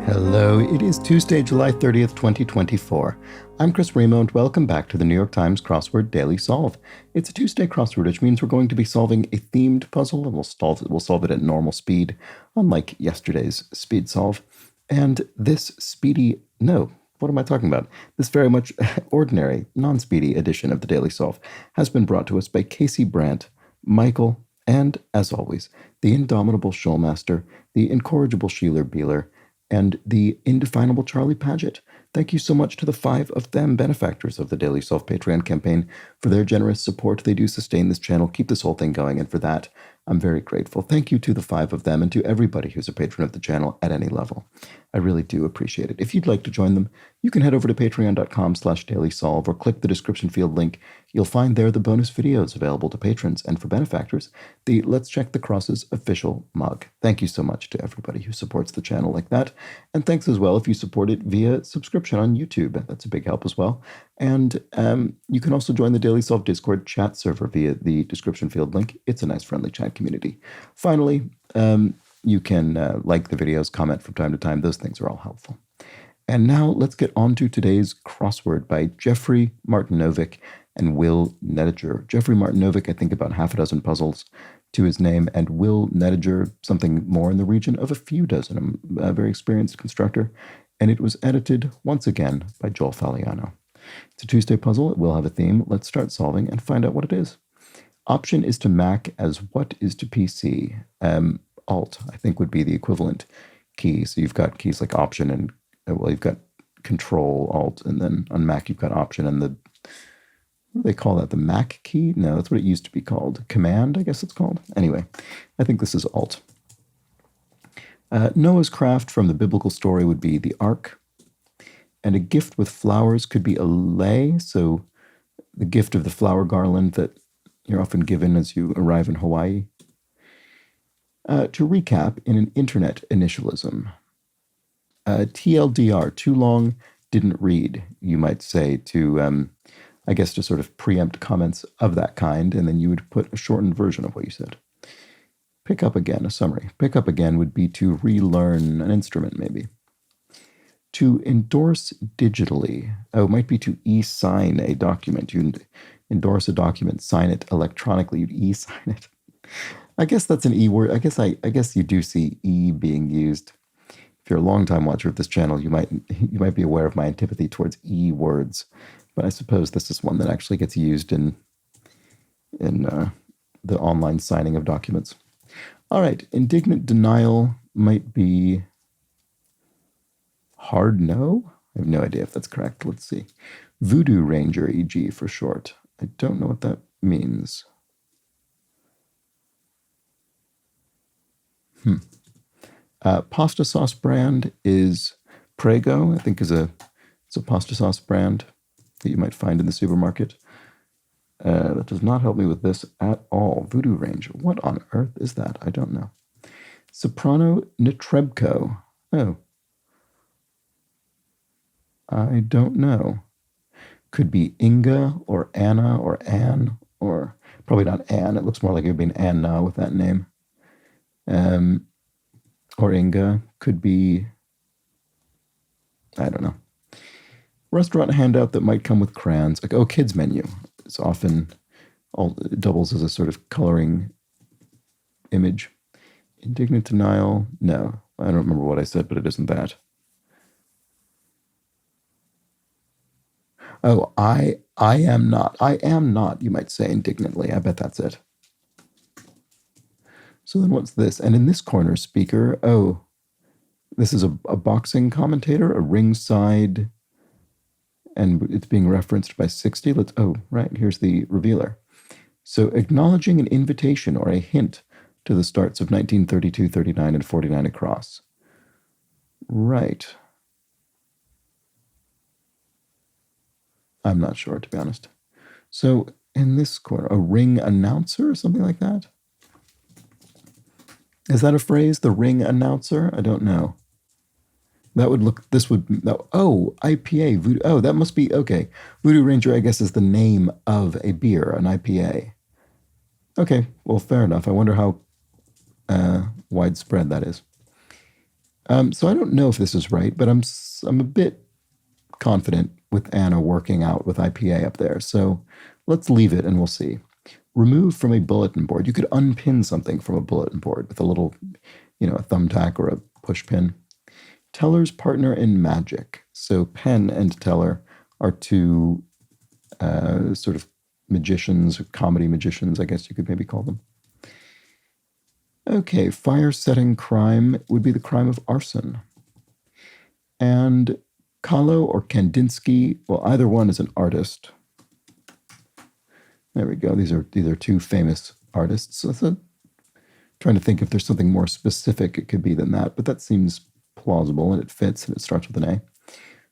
Hello, it is Tuesday, July 30th, 2024. I'm Chris Remo, and welcome back to the New York Times Crossword Daily Solve. It's a Tuesday crossword, which means we're going to be solving a themed puzzle, and we'll solve it at normal speed, unlike yesterday's speed solve. And this This very much ordinary, non-speedy edition of the Daily Solve has been brought to us by Casey Brandt, Michael, and, as always, the indomitable Shoalmaster, the incorrigible Sheeler Beeler, and the indefinable Charlie Paget. Thank you so much to the 5 of them, benefactors of the Daily Solve Patreon campaign, for their generous support. They do sustain this channel, keep this whole thing going, and for that, I'm very grateful. Thank you to the 5 of them and to everybody who's a patron of the channel at any level. I really do appreciate it. If you'd like to join them, you can head over to patreon.com/dailysolve or click the description field link. You'll find there the bonus videos available to patrons, and for benefactors, the Let's Check the Crosses official mug. Thank you so much to everybody who supports the channel like that. And thanks as well if you support it via subscription on YouTube. That's a big help as well. And you can also join the Daily Solve Discord chat server via the description field link. It's a nice, friendly chat community. Finally, you can like the videos, comment from time to time. Those things are all helpful. And now let's get on to today's crossword by Jeffrey Martinovic and Will Nediger. Jeffrey Martinovic, I think about half a dozen puzzles to his name, and Will Nediger, something more in the region of a few dozen, a very experienced constructor. And it was edited, once again, by Joel Faliano. It's a Tuesday puzzle. It will have a theme. Let's start solving and find out what it is. Option is to Mac as what is to PC. Alt, I think, would be the equivalent key. So you've got keys like Option and, you've got Control, Alt, and then on Mac you've got Option and what do they call that? The Mac key? No, that's what it used to be called. Command, I guess it's called. Anyway, I think this is Alt. Noah's craft from the biblical story would be the Ark. And a gift with flowers could be a lei, so the gift of the flower garland that you're often given as you arrive in Hawaii. To recap, in an internet initialism, TLDR, too long, didn't read, you might say, to, I guess, to sort of preempt comments of that kind, and then you would put a shortened version of what you said. Pick up again, a summary. Pick up again would be to relearn an instrument, maybe. To endorse digitally, it might be to e-sign a document. You endorse a document, sign it electronically, you'd e-sign it. I guess that's an E word. I guess you do see E being used. If you're a long-time watcher of this channel, you might be aware of my antipathy towards E words, but I suppose this is one that actually gets used in the online signing of documents. All right, indignant denial might be hard no? I have no idea if that's correct. Let's see. Voodoo Ranger, e.g. for short. I don't know what that means. Pasta sauce brand is Prego. I think it's a pasta sauce brand that you might find in the supermarket. That does not help me with this at all. Voodoo Ranger. What on earth is that? I don't know. Soprano Netrebko. Oh. I don't know. Could be Inga or Anna or Anne, or probably not Anne. It looks more like it would be an Anna with that name. Or Inga. Could be, I don't know. Restaurant handout that might come with crayons. Like, kids menu. It's often it doubles as a sort of coloring image. Indignant denial. No, I don't remember what I said, but it isn't that. Oh, I am not. I am not, you might say indignantly. I bet that's it. So then what's this? And in this corner, speaker, this is a boxing commentator, a ringside, and it's being referenced by 60. Right, here's the revealer. So acknowledging an invitation or a hint to the starts of 1932, 39, and 49 across. Right. I'm not sure, to be honest. So in this corner, a ring announcer or something like that? Is that a phrase? The ring announcer? I don't know. IPA, Voodoo. Oh, that must be, okay. Voodoo Ranger, I guess, is the name of a beer, an IPA. Okay, well, fair enough. I wonder how widespread that is. So I don't know if this is right, but I'm a bit confident with Anna working out with IPA up there. So let's leave it and we'll see. Remove from a bulletin board. You could unpin something from a bulletin board with a little, a thumbtack or a push pin. Teller's partner in magic. So Penn and Teller are two sort of magicians, comedy magicians, I guess you could maybe call them. Okay, fire-setting crime would be the crime of arson. And Kahlo or Kandinsky, well, either one is an artist. There we go. These are two famous artists. So trying to think if there's something more specific it could be than that, but that seems plausible and it fits and it starts with an A.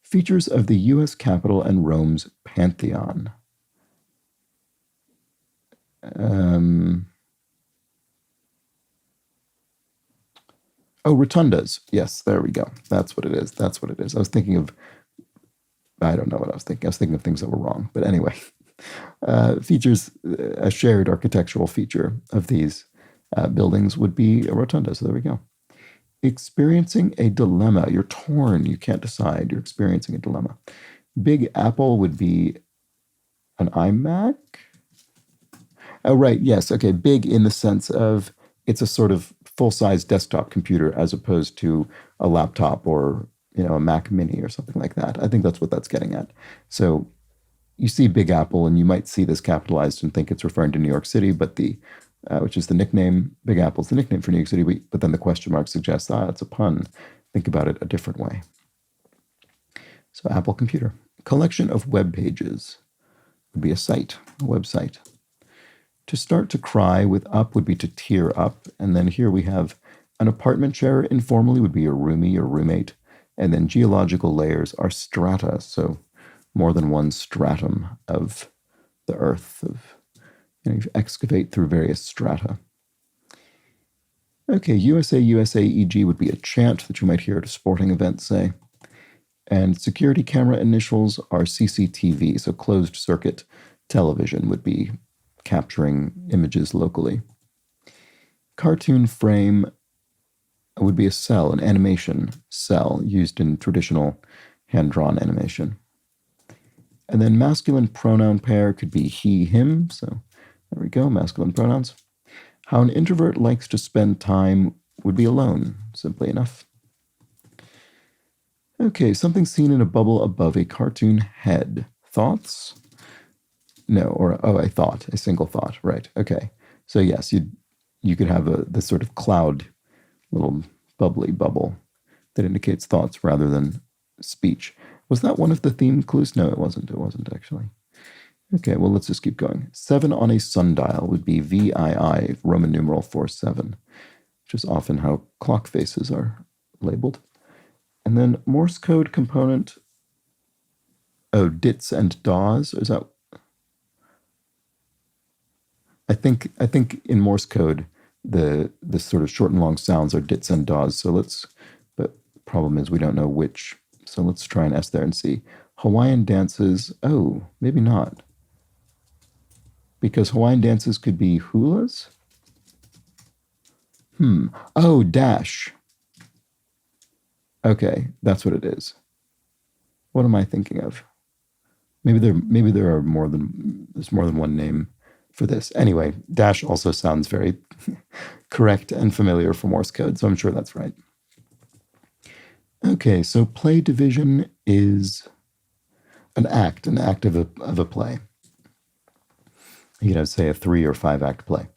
Features of the U.S. Capitol and Rome's Pantheon. Rotundas. Yes, there we go. That's what it is. That's what it is. I was thinking of, I don't know what I was thinking. I was thinking of things that were wrong. But anyway, features, a shared architectural feature of these buildings would be a rotunda. So there we go. Experiencing a dilemma. You're torn. You can't decide. You're experiencing a dilemma. Big Apple would be an iMac. Oh, right. Yes. Okay. Big in the sense of it's a sort of full-size desktop computer as opposed to a laptop or, a Mac Mini or something like that. I think that's what that's getting at. So you see Big Apple and you might see this capitalized and think it's referring to New York City, but which is the nickname, Big Apple's the nickname for New York City, but then the question mark suggests, it's a pun. Think about it a different way. So Apple Computer. Collection of web pages would be a site, a website. To start to cry with up would be to tear up. And then here we have an apartment share informally would be a roomie or roommate. And then geological layers are strata. So more than one stratum of the earth. You excavate through various strata. Okay, USA, EG would be a chant that you might hear at a sporting event, say. And security camera initials are CCTV, so closed circuit television would be capturing images locally. Cartoon frame would be a cell, an animation cell used in traditional hand-drawn animation. And then masculine pronoun pair could be he, him. So there we go, masculine pronouns. How an introvert likes to spend time would be alone, simply enough. Okay, something seen in a bubble above a cartoon head. Thoughts? No, or a single thought, right? Okay, so yes, you could have this sort of cloud, little bubbly bubble that indicates thoughts rather than speech. Was that one of the theme clues? No, it wasn't. It wasn't actually. Okay, well, let's just keep going. 7 on a sundial would be VII, Roman numeral 47, which is often how clock faces are labeled. And then Morse code component. Oh, dits and daws. Is that? I think in Morse code, the sort of short and long sounds are dits and daws. So but the problem is we don't know which. So let's try an S there and see. Hawaiian dances. Oh, maybe not. Because Hawaiian dances could be hulas. Oh, dash. Okay, that's what it is. What am I thinking of? Maybe there are there's more than one name for this. Anyway, dash also sounds very correct and familiar for Morse code, so I'm sure that's right. Okay, so play division is an act of a play. Say a 3 or 5 act play.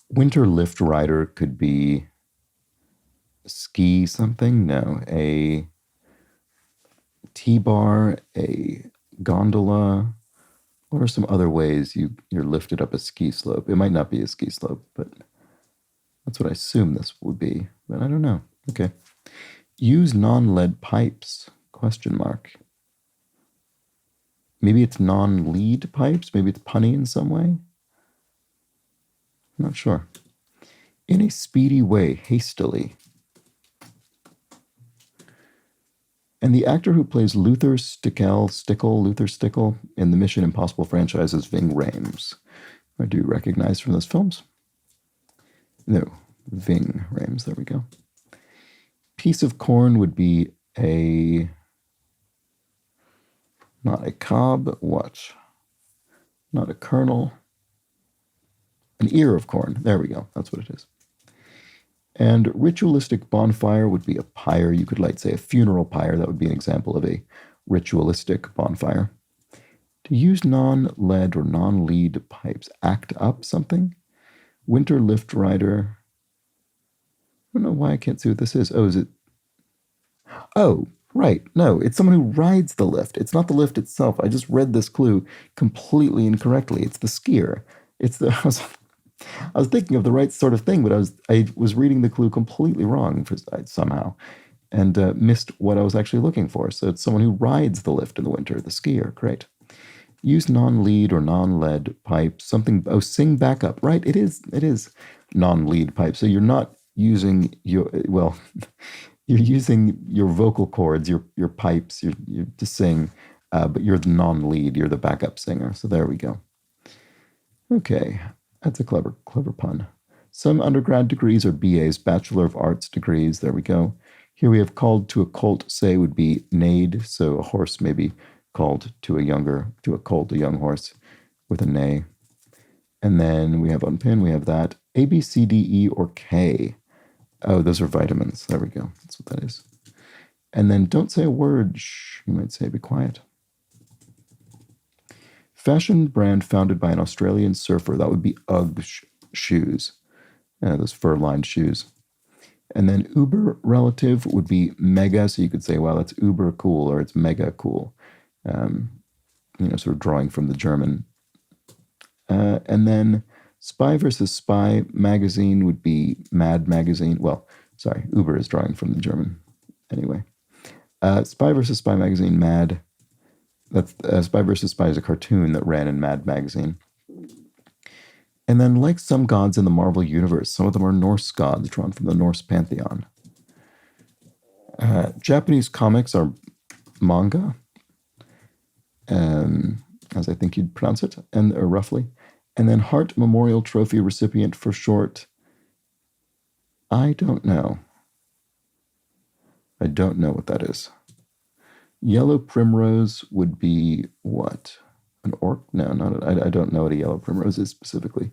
Winter lift rider could be ski something? No, a T-bar, a gondola. What are some other ways you're lifted up a ski slope? It might not be a ski slope, but that's what I assume this would be. But I don't know. Okay. Use non-lead pipes? Question mark. Maybe it's non-lead pipes? Maybe it's punny in some way? I'm not sure. In a speedy way, hastily. And the actor who plays Luther Stickle in the Mission Impossible franchise is Ving Rhames. I do recognize from those films. No, Ving Rhames, there we go. Piece of corn would be not a cob, what? Not a kernel. An ear of corn. There we go. That's what it is. And ritualistic bonfire would be a pyre. You could say a funeral pyre. That would be an example of a ritualistic bonfire. To use non-lead or non-lead pipes. Act up something? Winter lift rider. I don't know why I can't see what this is. Oh, is it? Oh, right. No, it's someone who rides the lift. It's not the lift itself. I just read this clue completely incorrectly. It's the skier. It's the... I was thinking of the right sort of thing, but I was reading the clue completely wrong somehow, and missed what I was actually looking for. So it's someone who rides the lift in the winter, the skier. Great. Use non-lead or non-lead pipes. Something. Oh, sing backup. Right. It is non-lead pipe. So you're not using you're using your vocal cords, your pipes, you to sing, but you're the non-lead. You're the backup singer. So there we go. Okay. That's a clever pun. Some undergrad degrees are BAs, Bachelor of Arts degrees. There we go. Here we have called to a colt, say would be neighed. So a horse may be called to a colt, a young horse with a neigh. And then we have unpin, we have that. A, B, C, D, E, or K. Oh, those are vitamins. There we go. That's what that is. And then don't say a word. Shh, you might say be quiet. Fashion brand founded by an Australian surfer. That would be UGG shoes. Those fur-lined shoes. And then Uber relative would be mega. So you could say, wow, that's uber cool, or it's mega cool. Sort of drawing from the German. And then Spy versus Spy magazine would be Mad magazine. Well, sorry, Uber is drawing from the German. Anyway. Spy versus Spy magazine, Mad. That's Spy vs. Spy is a cartoon that ran in Mad magazine. And then, like some gods in the Marvel universe, some of them are Norse gods drawn from the Norse pantheon. Japanese comics are manga, as I think you'd pronounce it, or roughly. And then Hart Memorial Trophy recipient for short. I don't know. I don't know what that is. Yellow primrose would be what? An orc? No, I don't know what a yellow primrose is specifically.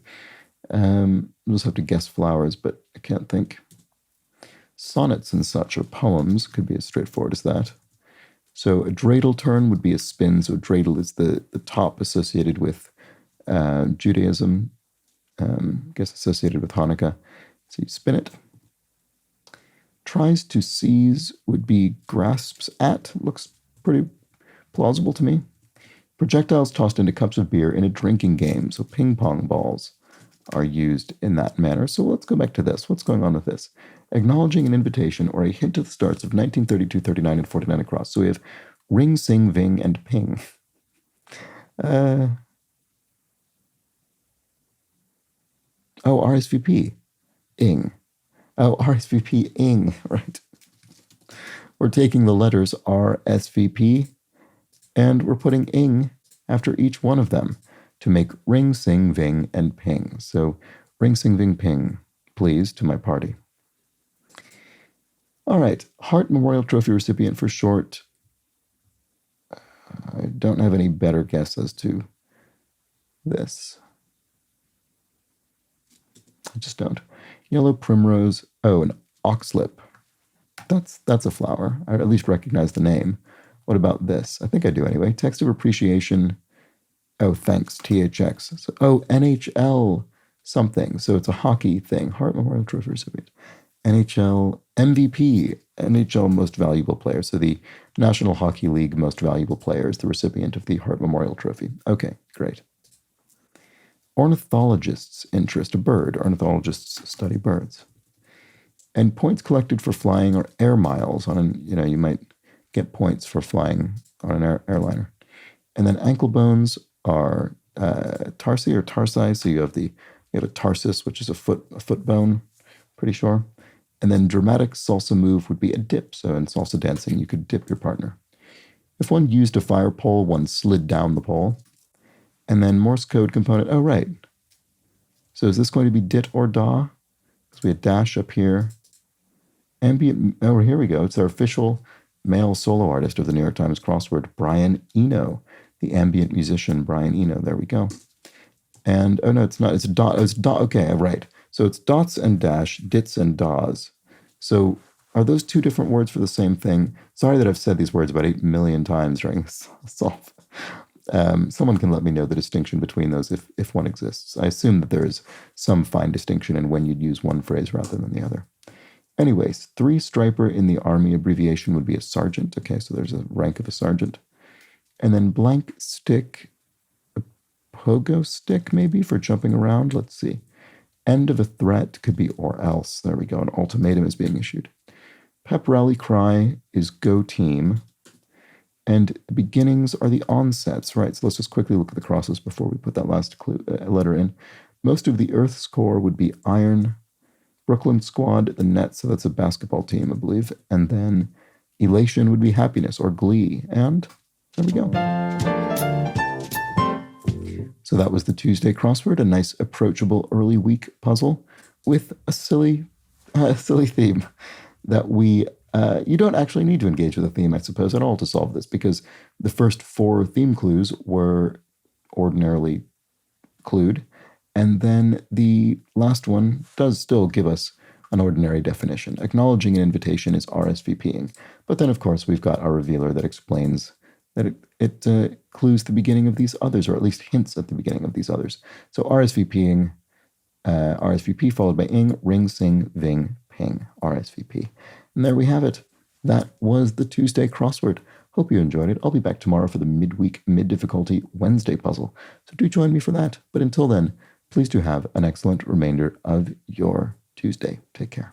I'll just have to guess flowers, but I can't think. Sonnets and such, or poems, could be as straightforward as that. So a dreidel turn would be a spin. So a dreidel is the top associated with Judaism, I guess associated with Hanukkah. So you spin it. Tries to seize would be grasps at. Looks pretty plausible to me. Projectiles tossed into cups of beer in a drinking game. So ping pong balls are used in that manner. So let's go back to this. What's going on with this? Acknowledging an invitation or a hint of the starts of 1932, 39, and 49 across. So we have ring, sing, ving, and ping. RSVP. Ing. Oh, RSVP, ing, right. We're taking the letters RSVP and we're putting ing after each one of them to make ring, sing, ving, and ping. So ring, sing, ving, ping, please, to my party. All right, Hart Memorial Trophy recipient for short. I don't have any better guess as to this. I just don't. Yellow primrose. Oh, an oxlip. That's a flower. I at least recognize the name. What about this? I think I do anyway. Text of appreciation. Oh, thanks, THX. So, NHL something. So it's a hockey thing. Hart Memorial Trophy recipient. NHL MVP. NHL Most Valuable Player. So the National Hockey League Most Valuable Player is the recipient of the Hart Memorial Trophy. Okay, great. Ornithologist's interest, a bird. Ornithologists study birds. And points collected for flying are air miles you might get points for flying on an airliner. And then ankle bones are tarsi or tarsi. So you have a tarsus, which is a foot bone, pretty sure. And then dramatic salsa move would be a dip. So in salsa dancing, you could dip your partner. If one used a fire pole, one slid down the pole. And then Morse code component. Oh, right. So is this going to be dit or da? Because we had dash up here. Ambient, oh, here we go. It's our official male solo artist of the New York Times crossword, Brian Eno, the ambient musician Brian Eno. There we go. And, oh no, it's not. It's dot. Oh, it's dot. Okay, right. So it's dots and dash, dits and das. So are those two different words for the same thing? Sorry that I've said these words about 8 million times during this solve. Someone can let me know the distinction between those if one exists. I assume that there is some fine distinction in when you'd use one phrase rather than the other. Anyways, three-striper in the Army abbreviation would be a sergeant. Okay, so there's a rank of a sergeant. And then blank stick, a pogo stick maybe for jumping around. Let's see. End of a threat could be or else. There we go. An ultimatum is being issued. Pep rally cry is go team. And the beginnings are the onsets, right? So let's just quickly look at the crosses before we put that last letter in. Most of the Earth's core would be iron. Brooklyn squad, the Nets, so that's a basketball team, I believe. And then elation would be happiness or glee. And there we go. So that was the Tuesday crossword, a nice approachable early week puzzle with a silly theme that you don't actually need to engage with a theme, I suppose, at all to solve this, because the first 4 theme clues were ordinarily clued, and then the last one does still give us an ordinary definition. Acknowledging an invitation is RSVPing, but then, of course, we've got our revealer that explains that it clues the beginning of these others, or at least hints at the beginning of these others. So RSVPing, RSVP followed by ing, ring, sing, ving, ping, RSVP. And there we have it. That was the Tuesday crossword. Hope you enjoyed it. I'll be back tomorrow for the midweek, mid-difficulty Wednesday puzzle. So do join me for that. But until then, please do have an excellent remainder of your Tuesday. Take care.